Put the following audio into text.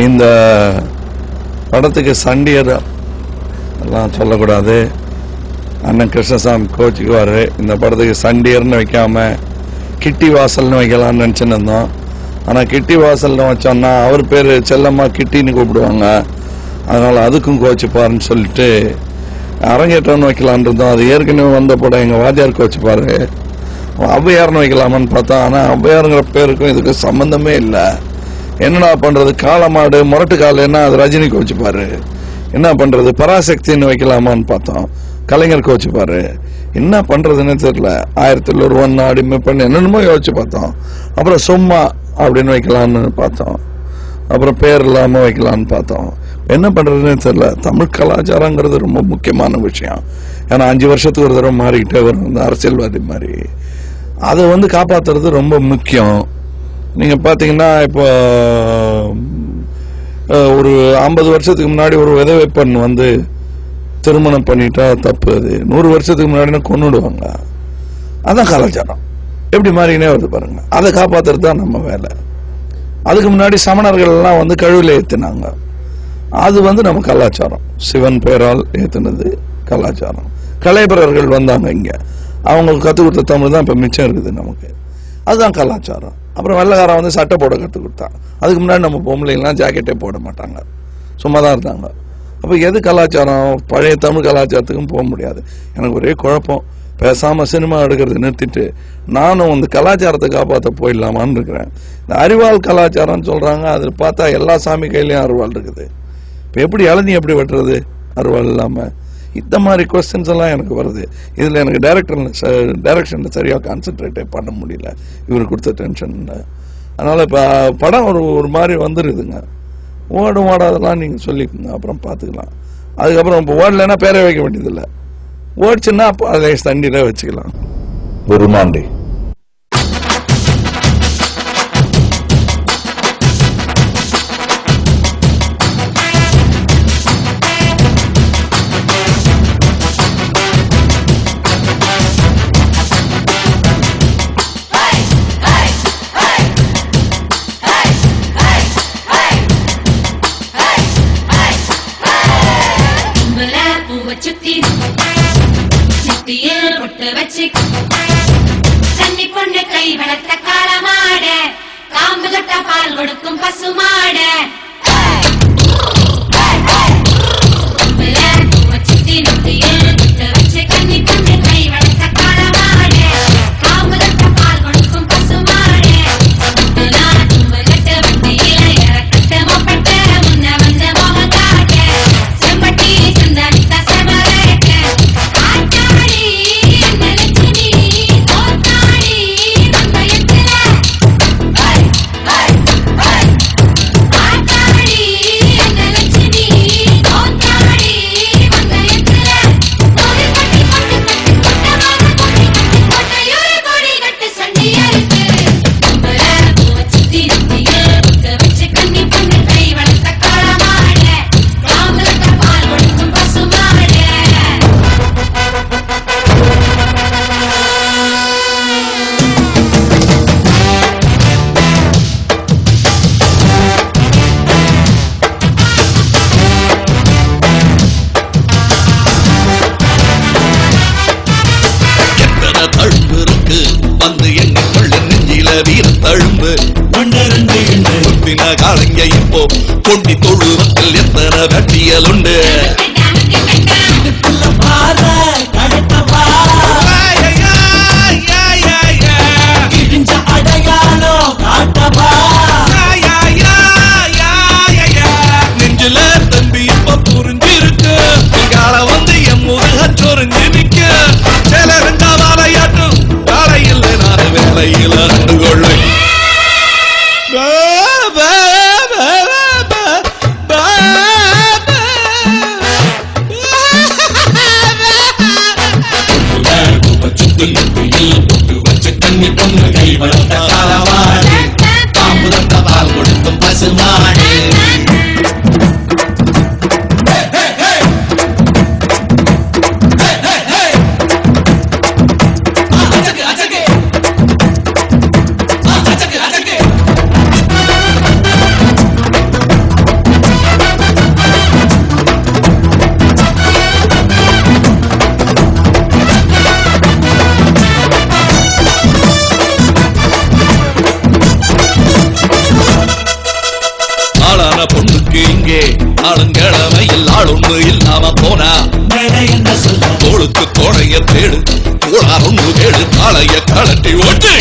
இந்த படத்துக்கு சண்டியர் எல்லாம் சொல்லக்கூடாது. அண்ணன் கிருஷ்ணசாமி கோச்சுக்குவார். இந்த படத்துக்கு சண்டியர்னு வைக்காம கிட்டி வாசல்னு வைக்கலாம்னு நினச்சின்னு இருந்தோம். ஆனால் கிட்டி வாசல்னு வச்சோன்னா அவர் பேர் செல்லம்மா கிட்டின்னு கூப்பிடுவாங்க. அதனால் அதுக்கும் கோச்சுப்பாருன்னு சொல்லிட்டு அரங்கேற்றம்னு வைக்கலான் இருந்தோம். அது ஏற்கனவே வந்த படம் எங்கள் வாத்தியார் கோச்சுப்பார். ஔவையார்னு வைக்கலாமான்னு பார்த்தா, ஆனால் ஔவையாருங்கிற பேருக்கும் இதுக்கு சம்மந்தமே இல்லை. என்னடா பண்ணுறது, காளமாடு முரட்டு காலைன்னா அது ரஜினி கோச்சுப்பார். என்ன பண்ணுறது, பராசக்தின்னு வைக்கலாமான்னு பார்த்தோம், கலைஞர் கோச்சுப்பார். என்ன பண்ணுறதுன்னு தெரியல. 1001 அடிமை பண்ணி என்னென்னமோ யோசிச்சு பார்த்தோம். அப்புறம் சும்மா அப்படின்னு வைக்கலான்னு பார்த்தோம். அப்புறம் பேர் இல்லாமல் வைக்கலான்னு பார்த்தோம். என்ன பண்ணுறதுன்னு தெரியல. தமிழ் கலாச்சாரங்கிறது ரொம்ப முக்கியமான விஷயம். ஏன்னா 5 வருஷத்துக்கு ஒரு தடவை மாறிக்கிட்டே வரும் இந்த அரசியல்வாதி மாதிரி. அதை காப்பாற்றுறது ரொம்ப முக்கியம். நீங்கள் பார்த்தீங்கன்னா இப்போ ஒரு 50 வருஷத்துக்கு முன்னாடி ஒரு விதவை பெண் திருமணம் பண்ணிட்டா தப்பு. அது 100 வருஷத்துக்கு முன்னாடி கொன்னுடுவாங்க. அதான் கலாச்சாரம். எப்படி மாறினே வருது பாருங்க. அதை காப்பாற்றுறது தான் நம்ம வேலை. அதுக்கு முன்னாடி சமணர்கள் எல்லாம் கழுவில் ஏற்றினாங்க. அது நம்ம கலாச்சாரம். சிவன் பேரால் ஏற்றினது கலாச்சாரம். கலைபரர்கள் வந்தாங்க இங்கே. அவங்களுக்கு கற்றுக் கொடுத்த தமிழ் தான் இப்போ மிச்சம் இருக்குது நமக்கு. அதுதான் கலாச்சாரம். அப்புறம் வெள்ளைக்காரன் சட்டை போட கற்றுக் கொடுத்தான். அதுக்கு முன்னாடி நம்ம பொம்பளைங்கலாம் ஜாக்கெட்டே போட மாட்டாங்க, சும்மா தான் இருந்தாங்க. அப்போ எது கலாச்சாரம்? பழைய தமிழ் கலாச்சாரத்துக்கும் போக முடியாது. எனக்கு ஒரே குழப்பம். பேசாமல் சினிமா எடுக்கிறது நிறுத்திட்டு நானும் கலாச்சாரத்தை காப்பாற்ற போயிடலாமான்னு இருக்கிறேன். இந்த அரிவாள் கலாச்சாரம்னு சொல்கிறாங்க. அதில் பார்த்தா எல்லா சாமி கையிலையும் அரிவாள் இருக்குது. இப்போ எப்படி இளநீ எப்படி வெட்டுறது அரிவாள் இல்லாமல்? இந்த மாதிரி கொஸ்டின்ஸ் எல்லாம் எனக்கு வருது. இதில் எனக்கு டைரக்ஷனில் சரியாக கான்சென்ட்ரேட்டே பண்ண முடியல இவர் கொடுத்த டென்ஷனில். அதனால் இப்போ படம் ஒரு மாதிரி வந்துருதுங்க. ஓடும் ஓடாதெல்லாம் நீங்கள் சொல்லிக்கோங்க, அப்புறம் பார்த்துக்கலாம். அதுக்கப்புறம் இப்போ ஓடலைன்னா பேரை வைக்க வேண்டியதில்லை. ஓடிச்சுன்னா அப்போ அதை தண்டியில் வச்சுக்கலாம். பெருமாண்டி கன்னி பொண்ணு கை வளர்த்த காளமாட, காம்பு தொட்ட பால் கொடுக்கும் பசுமாட, கன்னி பொண்ணு கை வளர்த்த காளமாட, காம்பு தொட்ட பால் கொடுக்கும் பசுமாட, கட்ட வண்டியில இறக்கட்ட மொப்பட்ட முன்ன வந்த மோகம் காட்ட, செம்பட்டி சந்தானித்த செமரட்ட, ஆட்டாடி காலங்க இப்போ கொண்டி தொழுவத்தில் எத்தனை வெட்டியல் உண்டு. நெஞ்சில தம்பி இப்ப புரிஞ்சிருக்கு. கால என் முருக சொரிஞ்சு நிக்க. சில ரெண்டா வாழையாட்டும் காலையில் நான் வேலையில் அண்டு கொள்ளு. கன்னி பொண்ணு கை வளர்த்த காளமாடு, காம்பு தொட்ட பால் கொடுக்கும் பசுமாடு. வியாழங்கிழமையில் ஆள் ஒண்ணு இல்லாம போனா தோளுக்கு தோழைய தேடு கோளார் ஒண்ணு கேடு காளைய கலட்டி ஓட்டு